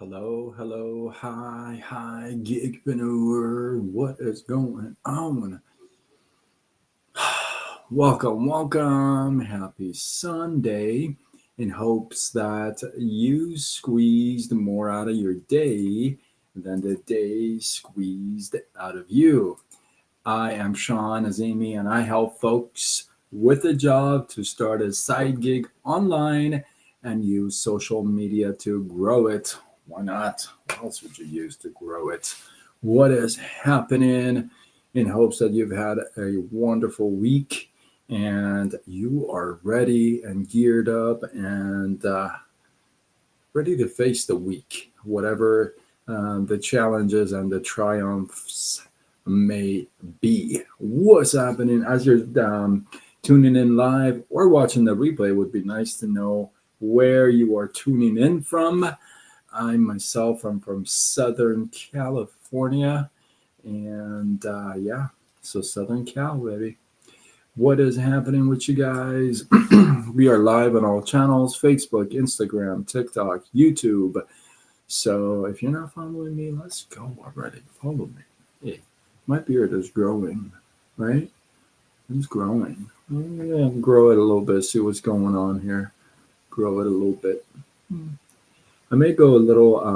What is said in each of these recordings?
Hello, hello, hi, gigpreneur. What is going on? Welcome. Happy Sunday. In hopes that you squeezed more out of your day than the day squeezed out of you. I am Sean Azimi, and I help folks with a job to start a side gig online and use social media to grow it. Why not? What else would you use to grow it? What is happening? In hopes that you've had a wonderful week and you are ready and geared up and ready to face the week, whatever the challenges and the triumphs may be. What's happening as you're tuning in live or watching the replay? It would be nice to know where you are tuning in from. I myself am from Southern California, and yeah, so Southern Cal, baby. What is happening with you guys? We are live on all channels: Facebook, Instagram, TikTok, YouTube. So if you're not following me, let's go already. Follow me. Hey, my beard is growing, right? It's growing. I'm gonna grow it a little bit, see what's going on here. Grow it a little bit. I may go a little, I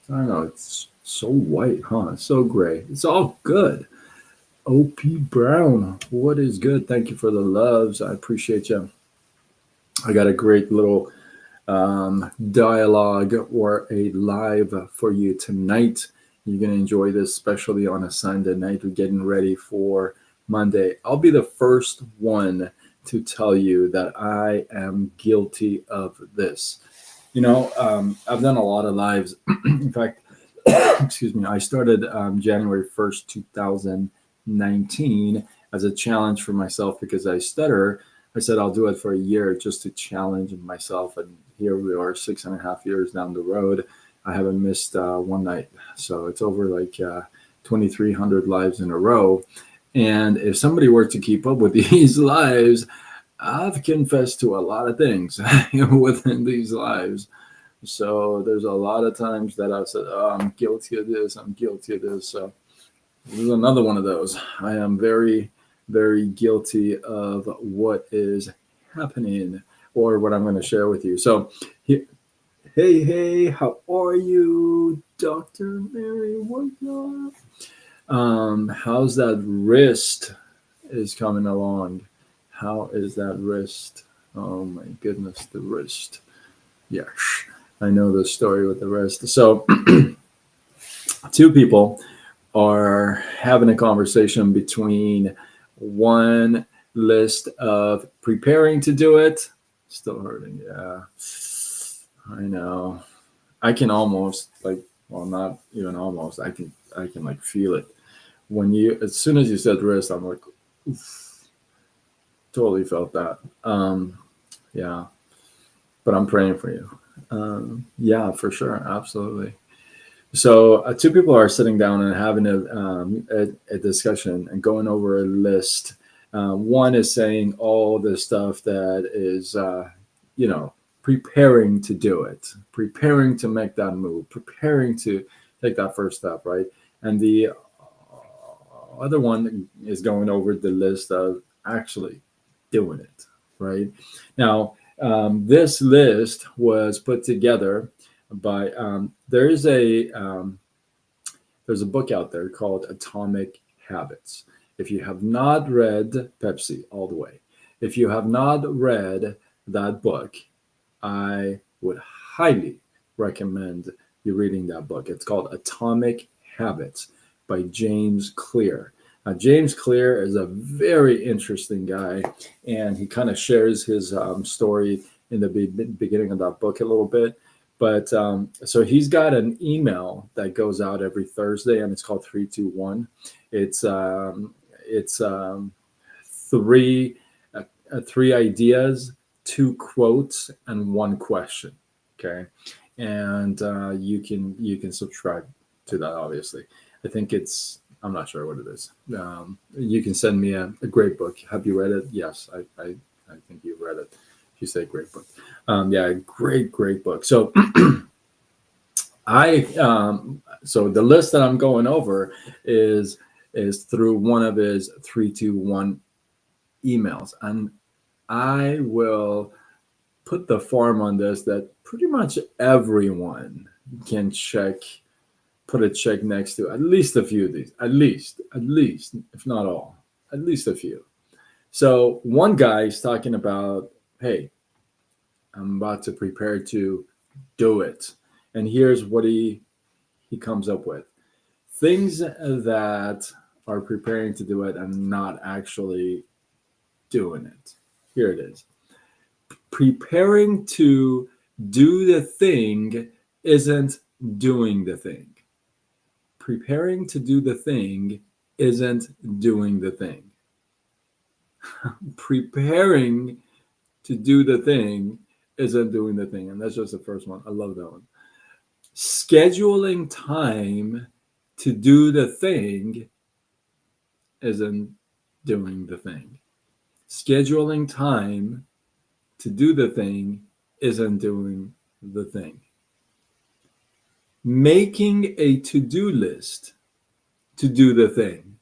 don't know, it's so white, huh? It's so gray. It's all good. OP Brown, what is good? Thank you for the loves. I appreciate you. I got a great little dialogue or a live for you tonight. You're going to enjoy this, especially on a Sunday night. We're getting ready for Monday. I'll be the first one to tell you that I am guilty of this. I've done a lot of lives. In fact, excuse me, I started January 1st, 2019 as a challenge for myself because I stutter. I said I'll do it for a year just to challenge myself. And here we are, 6.5 years down the road. I haven't missed one night. So it's over like 2,300 lives in a row. And if somebody were to keep up with these lives, I've confessed to a lot of things within these lives. So there's a lot of times that I've said, oh, I'm guilty of this, I'm guilty of this. So this is another one of those. I am very, very guilty of what is happening or what I'm going to share with you. So, hey, how are you, Dr. Mary Woodlaw? How's that wrist is coming along? How is that wrist? Oh my goodness, the wrist. Yes, I know the story with the wrist. So, two people are having a conversation between one list of preparing to do it. Still hurting. Yeah, I know. I can almost well, not even almost. I can like feel it when as soon as you said wrist, I'm like, oof, totally felt that. Yeah, but I'm praying for you. Yeah, for sure, absolutely. So two people are sitting down and having a discussion and going over a list. One is saying all the stuff that is, preparing to do it, preparing to make that move, preparing to take that first step, right? And the other one is going over the list of actually doing it, right? Now, this list was put together by there's a book out there called Atomic Habits. If you have not read Pepsi all the way, if you have not read that book, I would highly recommend you reading that book. It's called Atomic Habits by James Clear. Now, James Clear is a very interesting guy, and he kind of shares his story in the beginning of that book a little bit. But so he's got an email that goes out every Thursday, and it's called 321. It's three three ideas, two quotes, and one question. Okay, and you can subscribe to that. Obviously, I think I'm not sure what it is. You can send me a great book. Have you read it? Yes, I think you've read it. You say great book. Yeah, great book. So I so the list that I'm going over is through one of his 321 emails, and I will put the farm on this that pretty much everyone can check, put a check next to at least a few of these, at least, if not all, at least a few. So one guy is talking about, hey, I'm about to prepare to do it. And here's what he comes up with. Things that are preparing to do it and not actually doing it. Here it is. Preparing to do the thing isn't doing the thing. Preparing to do the thing isn't doing the thing. Preparing to do the thing isn't doing the thing. And that's just the first one. I love that one. Scheduling time to do the thing isn't doing the thing. Scheduling time to do the thing isn't doing the thing. Making a to do list to do the thing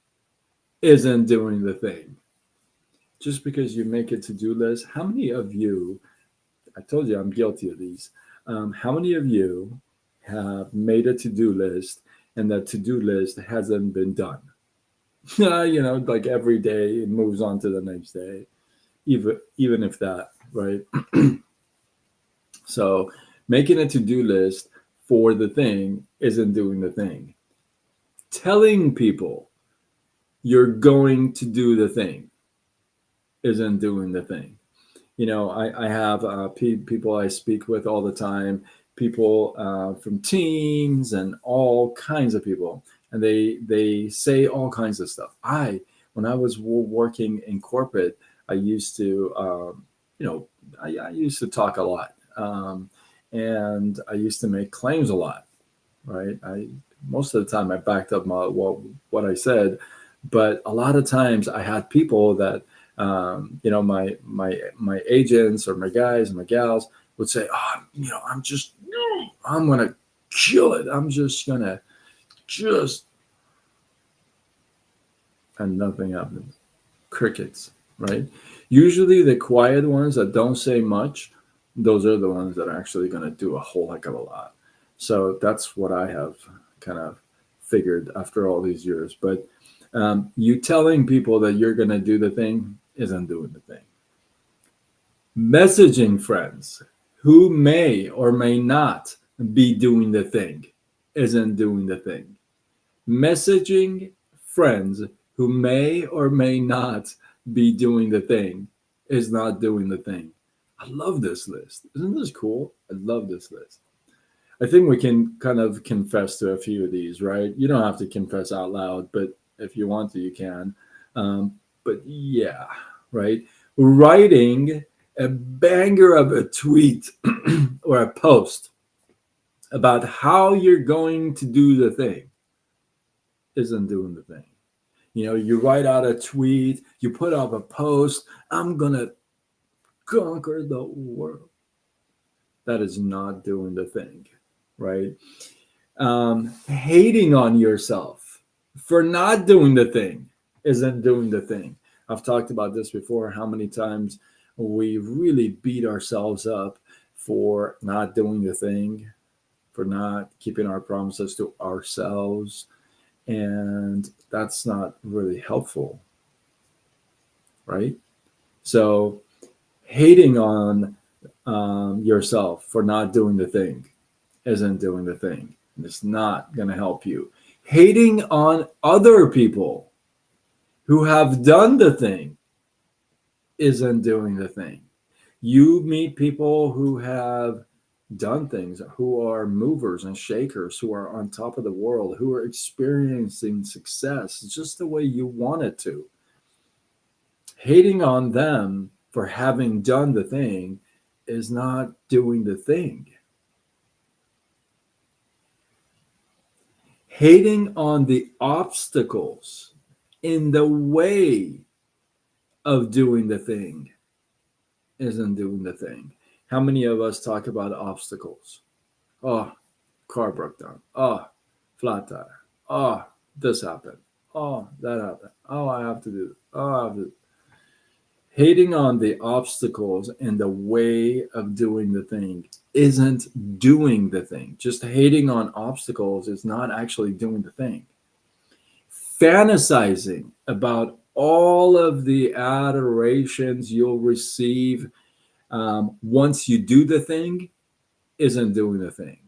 isn't doing the thing. Just because you make a to do list, how many of you, I told you I'm guilty of these, how many of you have made a to do list and that to do list hasn't been done? Like every day it moves on to the next day, even if that, right? So making a to-do list for the thing isn't doing the thing. Telling people you're going to do the thing isn't doing the thing. I have people I speak with all the time, people from teams and all kinds of people, and they say all kinds of stuff. When I was working in corporate, I used to, I used to talk a lot, and I used to make claims a lot. Right? I Most of the time I backed up what I said, but a lot of times I had people that my agents or my guys and my gals would say, "Oh, I'm gonna kill it. I'm just gonna just," and nothing happens. Crickets, right? Usually the quiet ones that don't say much, those are the ones that are actually gonna do a whole heck of a lot. So that's what I have kind of figured after all these years. But you telling people that you're gonna do the thing isn't doing the thing. Messaging friends who may or may not be doing the thing isn't doing the thing. Messaging friends who may or may not be doing the thing is not doing the thing. I love this list. Isn't this cool? I love this list. I think we can kind of confess to a few of these, right? You don't have to confess out loud, but if you want to, you can. But yeah, right? Writing a banger of a tweet or a post about how you're going to do the thing isn't doing the thing. You write out a tweet, you put up a post, I'm going to conquer the world. That is not doing the thing, right? Hating on yourself for not doing the thing isn't doing the thing. I've talked about this before, how many times we really beat ourselves up for not doing the thing, for not keeping our promises to ourselves. And that's not really helpful, right? So, hating on yourself for not doing the thing isn't doing the thing. It's not going to help you. Hating on other people who have done the thing isn't doing the thing. You meet people who have done things, who are movers and shakers, who are on top of the world, who are experiencing success just the way you want it to. Hating on them for having done the thing is not doing the thing. Hating on the obstacles in the way of doing the thing isn't doing the thing. How many of us talk about obstacles? Oh, car broke down. Oh, flat tire. Oh, this happened. Oh, that happened. Oh, I have to do it. Oh, I have to. Hating on the obstacles and the way of doing the thing isn't doing the thing. Just hating on obstacles is not actually doing the thing. Fantasizing about all of the adorations you'll receive once you do the thing isn't doing the thing.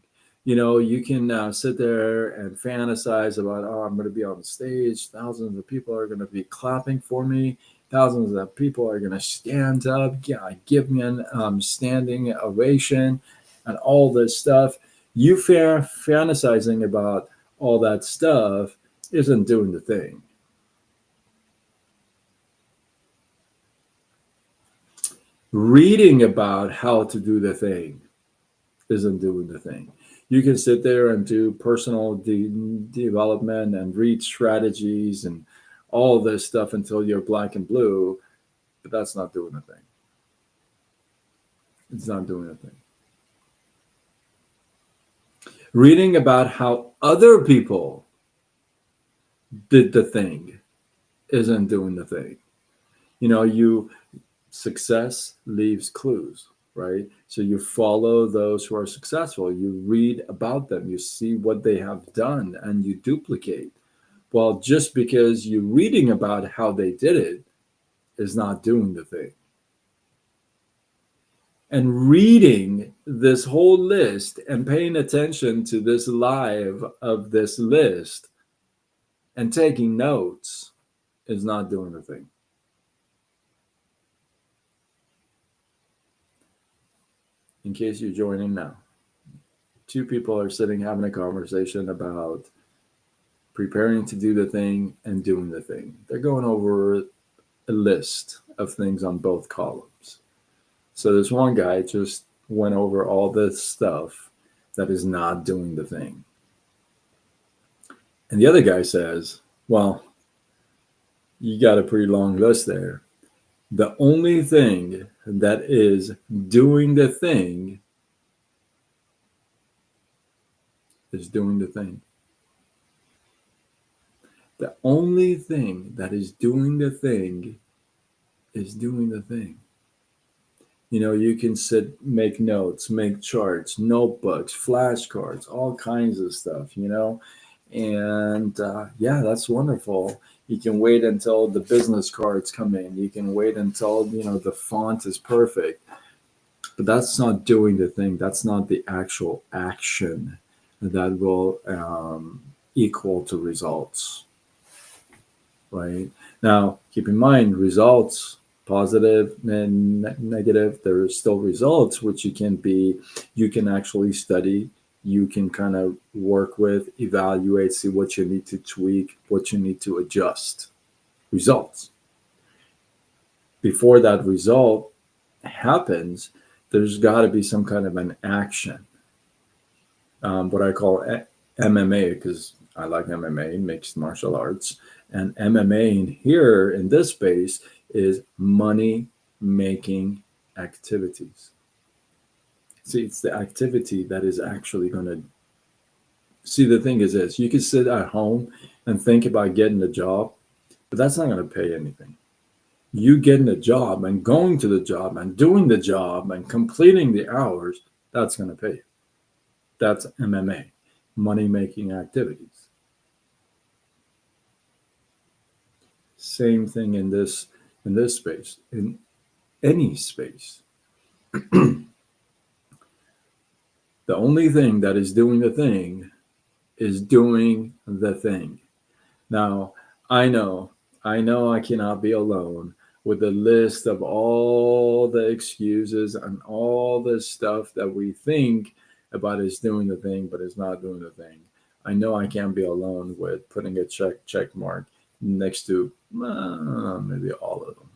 You know, you can sit there and fantasize about, oh, I'm going to be on the stage. Thousands of people are going to be clapping for me. Thousands of people are going to stand up, yeah, give me an standing ovation, and all this stuff. You fantasizing about all that stuff isn't doing the thing. Reading about how to do the thing isn't doing the thing. You can sit there and do personal development and read strategies and all this stuff until you're black and blue, but that's not doing the thing. It's not doing the thing. Reading about how other people did the thing isn't doing the thing. You know, you success leaves clues, right? So you follow those who are successful, you read about them, you see what they have done, and you duplicate. Well, just because you're reading about how they did it is not doing the thing. And reading this whole list and paying attention to this live of this list and taking notes is not doing the thing. In case you're joining now, two people are sitting having a conversation about preparing to do the thing and doing the thing. They're going over a list of things on both columns. So this one guy just went over all this stuff that is not doing the thing. And the other guy says, well, you got a pretty long list there. The only thing that is doing the thing is doing the thing. The only thing that is doing the thing is doing the thing. You know, you can make notes, make charts, notebooks, flashcards, all kinds of stuff, you know. And yeah, that's wonderful. You can wait until the business cards come in. You can wait until, you know, the font is perfect. But that's not doing the thing. That's not the actual action that will equal to results. Right? Now, keep in mind, results, positive and negative, there are still results, which you can actually study, you can kind of work with, evaluate, see what you need to tweak, what you need to adjust. Results. Before that result happens, there's got to be some kind of an action. What I call MMA, because I like MMA, mixed martial arts. And MMA in here, in this space, is money making activities. See, it's the activity that is actually going to. See, the thing is this: you can sit at home and think about getting a job, but that's not going to pay anything. You getting a job and going to the job and doing the job and completing the hours, that's going to pay you. That's MMA, money making activities. Same thing in this space, in any space. The only thing that is doing the thing is doing the thing. Now, I know I cannot be alone with the list of all the excuses and all the stuff that we think about is doing the thing, but is not doing the thing. I know I can't be alone with putting a check mark next to maybe all of them.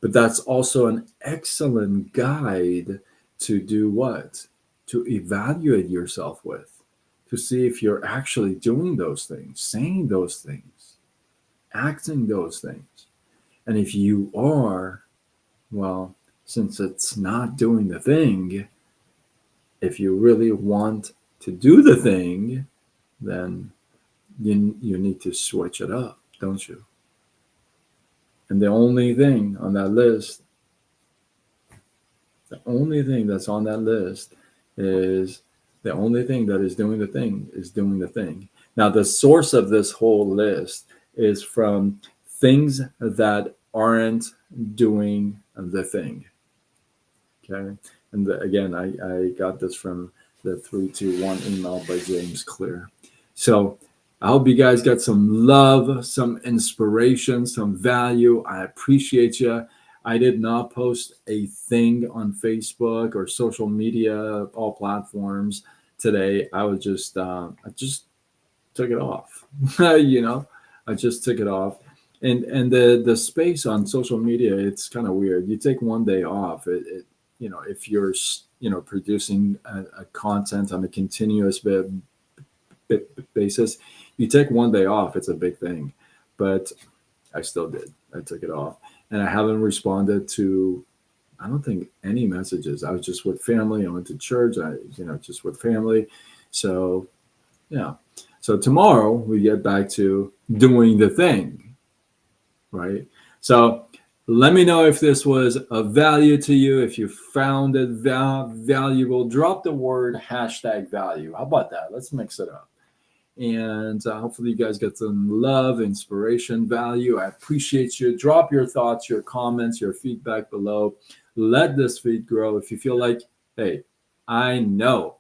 But that's also an excellent guide to do what? To evaluate yourself with, to see if you're actually doing those things, saying those things, acting those things. And if you are, well, since it's not doing the thing, If you really want to do the thing, then you need to switch it up, don't you? And the only thing on that list, the only thing that's on that list is the only thing that is doing the thing is doing the thing. Now, the source of this whole list is from things that aren't doing the thing. Okay. And again, I got this from the 321 email by James Clear. So I hope you guys got some love, some inspiration, some value. I appreciate you. I did not post a thing on Facebook or social media, all platforms today. I just took it off. you know, I just took it off. And the space on social media, it's kind of weird. You take one day off. If you're producing a content on a continuous basis, you take one day off. It's a big thing, but I still did. I took it off, and I haven't responded to, I don't think, any messages. I was just with family. I went to church. Just with family. So yeah. So tomorrow we get back to doing the thing, right? So let me know if this was of value to you. If you found it valuable, drop the word #value. How about that? Let's mix it up. And hopefully you guys get some love, inspiration, value. I appreciate you. Drop your thoughts, your comments, your feedback below. Let this feed grow. If you feel like, hey, I know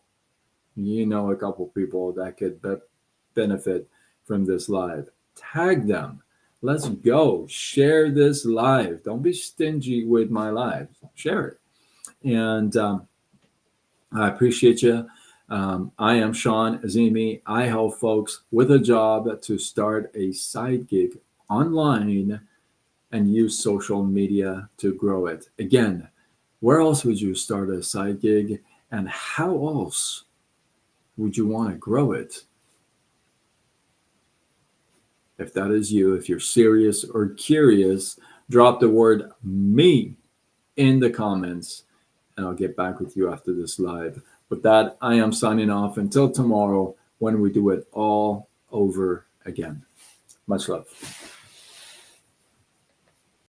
a couple people that could benefit from this live, tag them. Let's go. Share this live. Don't be stingy with my live. Share it. And I appreciate you. I am Sean Azimi. I help folks with a job to start a side gig online and use social media to grow it. Again, where else would you start a side gig, and how else would you want to grow it? If that is you, if you're serious or curious, drop the word me in the comments, and I'll get back with you after this live. With that, I am signing off until tomorrow when we do it all over again. Much love.